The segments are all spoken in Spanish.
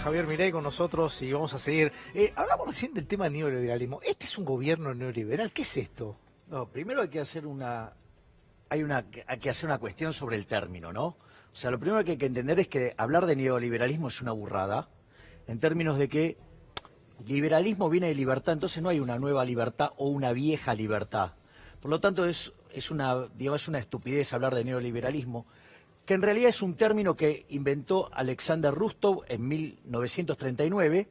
Javier Milei con nosotros y vamos a seguir. Hablamos recién del tema del neoliberalismo. ¿Este es un gobierno neoliberal? ¿Qué es esto? No, primero hay que hacer hay que hacer una cuestión sobre el término, ¿no? O sea, lo primero que hay que entender es que hablar de neoliberalismo es una burrada, en términos de que liberalismo viene de libertad, entonces no hay una nueva libertad o una vieja libertad. Por lo tanto, es una estupidez hablar de neoliberalismo, que en realidad es un término que inventó Alexander Rustov en 1939,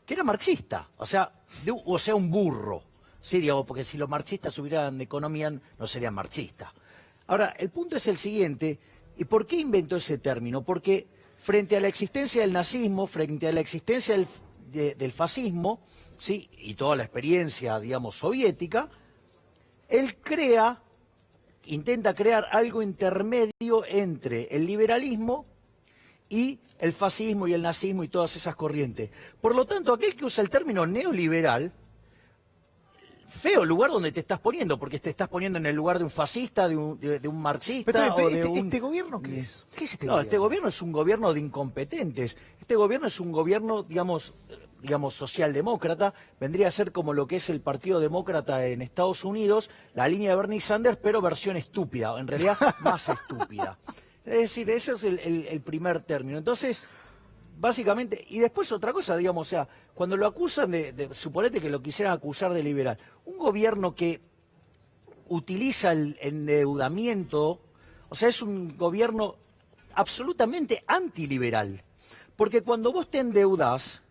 que era marxista, o sea, un burro. Sí, digamos, porque si los marxistas hubieran de economía, no serían marxistas. Ahora, el punto es el siguiente, ¿y por qué inventó ese término? Porque frente a la existencia del nazismo, frente a la existencia del fascismo, ¿sí?, y toda la experiencia, digamos, soviética, él intenta crear algo intermedio entre el liberalismo y el fascismo y el nazismo y todas esas corrientes. Por lo tanto, aquel que usa el término neoliberal, feo lugar donde te estás poniendo, porque te estás poniendo en el lugar de un fascista, de un marxista o de un... ¿Este gobierno qué es? ¿Qué es este No, gobierno? este gobierno es un gobierno de incompetentes. Este gobierno es un gobierno, digamos, socialdemócrata. Vendría a ser como lo que es el Partido Demócrata en Estados Unidos, la línea de Bernie Sanders, pero versión estúpida, en realidad más estúpida. Es decir, ese es el primer término. Entonces, básicamente, y después otra cosa, digamos, o sea, cuando lo acusan suponete que lo quisieran acusar de liberal, un gobierno que utiliza el endeudamiento, o sea, es un gobierno absolutamente antiliberal, porque cuando vos te endeudás,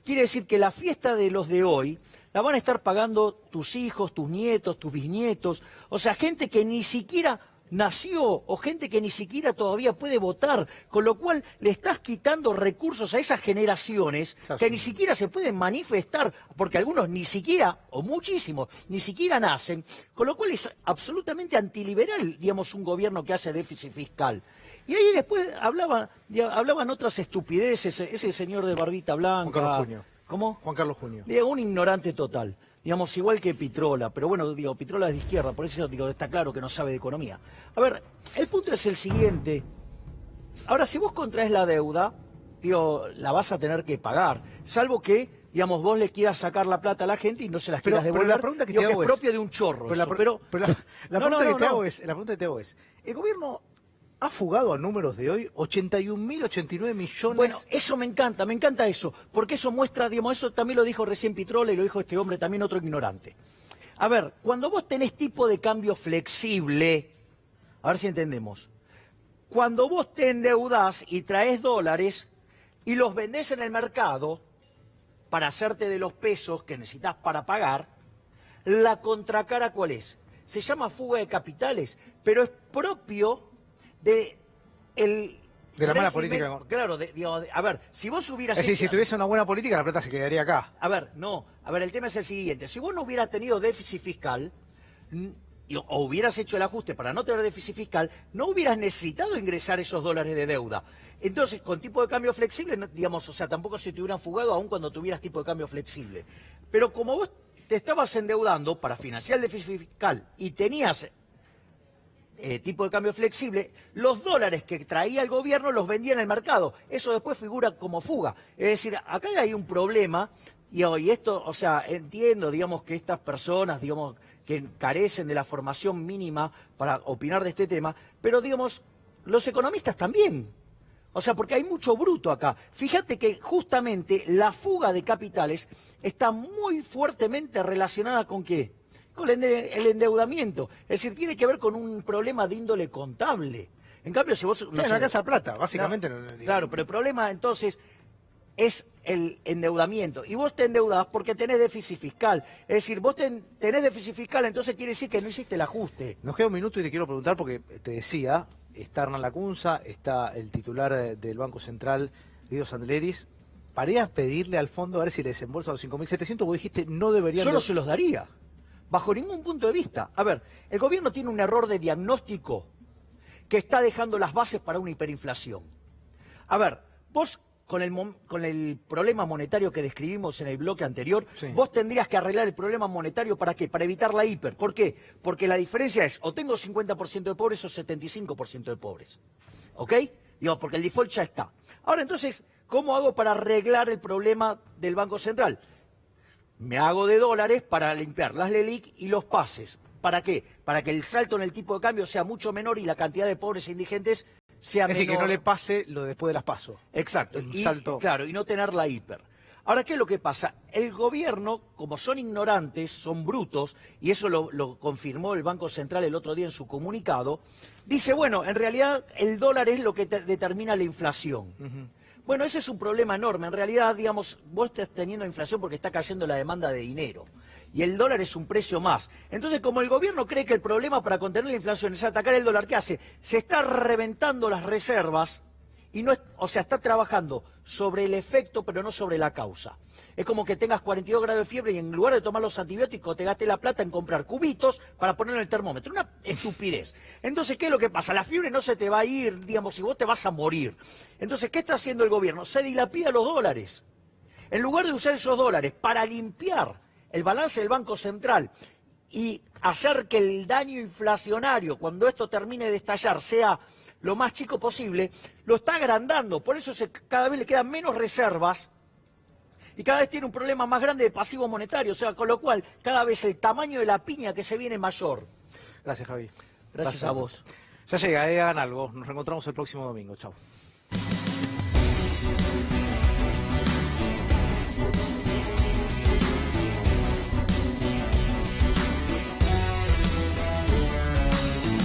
quiere decir que la fiesta de los de hoy la van a estar pagando tus hijos, tus nietos, tus bisnietos, o sea, gente que ni siquiera nació o gente que ni siquiera todavía puede votar, con lo cual le estás quitando recursos a esas generaciones que ni siquiera se pueden manifestar, porque algunos ni siquiera, o muchísimos, ni siquiera nacen, con lo cual es absolutamente antiliberal, digamos, un gobierno que hace déficit fiscal. Y ahí después hablaban otras estupideces, ese señor de barbita blanca. Juan Carlos Junio. ¿Cómo? Juan Carlos Junio. Un ignorante total. Digamos, igual que Pitrola, pero bueno, digo, Pitrola es de izquierda, por eso digo, está claro que no sabe de economía. A ver, el punto es el siguiente. Ahora, si vos contraes la deuda, digo, la vas a tener que pagar, salvo que, digamos, vos le quieras sacar la plata a la gente y no se las quieras devolver. La pregunta que te hago es propio de un chorro. La pregunta que te hago es, ¿el gobierno ha fugado a números de hoy 81.089 millones? Bueno, eso me encanta eso, porque eso muestra, digamos, eso también lo dijo recién Pitrola y lo dijo este hombre, también otro ignorante. A ver, cuando vos tenés tipo de cambio flexible, a ver si entendemos, cuando vos te endeudás y traes dólares y los vendés en el mercado para hacerte de los pesos que necesitas para pagar, la contracara, ¿cuál es? Se llama fuga de capitales, pero es propio de la mala política. Claro, a ver, si vos hubieras... Es decir, si tuviese una buena política, la plata se quedaría acá. A ver, el tema es el siguiente. Si vos no hubieras tenido déficit fiscal, o hubieras hecho el ajuste para no tener déficit fiscal, no hubieras necesitado ingresar esos dólares de deuda. Entonces, con tipo de cambio flexible, digamos, o sea, tampoco se te hubieran fugado aún cuando tuvieras tipo de cambio flexible. Pero como vos te estabas endeudando para financiar el déficit fiscal y tenías... tipo de cambio flexible, los dólares que traía el gobierno los vendía en el mercado. Eso después figura como fuga. Es decir, acá hay un problema, y esto, o sea, entiendo, digamos, que estas personas, digamos, que carecen de la formación mínima para opinar de este tema, pero, digamos, los economistas también. O sea, porque hay mucho bruto acá. Fíjate que justamente la fuga de capitales está muy fuertemente relacionada ¿con qué? Con el endeudamiento. Es decir, tiene que ver con un problema de índole contable. En cambio, si vos... No la casa plata, básicamente. Claro, pero el problema entonces es el endeudamiento. Y vos te endeudás porque tenés déficit fiscal. Es decir, vos tenés déficit fiscal, entonces quiere decir que no hiciste el ajuste. Nos queda un minuto y te quiero preguntar, porque te decía, está Hernán Lacunza, está el titular del Banco Central, Guido Sandleris. Paré a pedirle al fondo a ver si le desembolsa los 5.700, vos dijiste no deberían... Yo no se los daría. Bajo ningún punto de vista. A ver, el gobierno tiene un error de diagnóstico que está dejando las bases para una hiperinflación. A ver, vos con el problema monetario que describimos en el bloque anterior, sí, vos tendrías que arreglar el problema monetario ¿para qué? Para evitar la hiper. ¿Por qué? Porque la diferencia es o tengo 50% de pobres o 75% de pobres. ¿Ok? Digo, porque el default ya está. Ahora entonces, ¿Cómo hago para arreglar el problema del Banco Central? Me hago de dólares para limpiar las LELIQ y los pases. ¿Para qué? Para que el salto en el tipo de cambio sea mucho menor y la cantidad de pobres e indigentes sea Es menor. decir, que no le pase lo después de las PASO. Exacto. Un Y, salto. claro, y no tener la hiper. Ahora, ¿qué es lo que pasa? El gobierno, como son ignorantes, son brutos, y eso lo confirmó el Banco Central el otro día en su comunicado, dice, bueno, en realidad el dólar es lo que determina la inflación. Bueno, ese es un problema enorme. En realidad, digamos, vos estás teniendo inflación porque está cayendo la demanda de dinero. Y el dólar es un precio más. Entonces, como el gobierno cree que el problema para contener la inflación es atacar el dólar, ¿qué hace? Se está reventando las reservas y no es, o sea, está trabajando sobre el efecto, pero no sobre la causa. Es como que tengas 42 grados de fiebre y en lugar de tomar los antibióticos te gastes la plata en comprar cubitos para ponerlo en el termómetro. Una estupidez. Entonces, ¿qué es lo que pasa? La fiebre no se te va a ir, digamos, si vos te vas a morir. Entonces, ¿qué está haciendo el gobierno? Se dilapida los dólares. En lugar de usar esos dólares para limpiar el balance del Banco Central y hacer que el daño inflacionario, cuando esto termine de estallar, sea lo más chico posible, lo está agrandando. Por eso cada vez le quedan menos reservas y cada vez tiene un problema más grande de pasivo monetario. O sea, con lo cual, cada vez el tamaño de la piña que se viene es mayor. Gracias, Javi. Gracias a vos. Ya llega, hagan algo. Nos reencontramos el próximo domingo. Chao.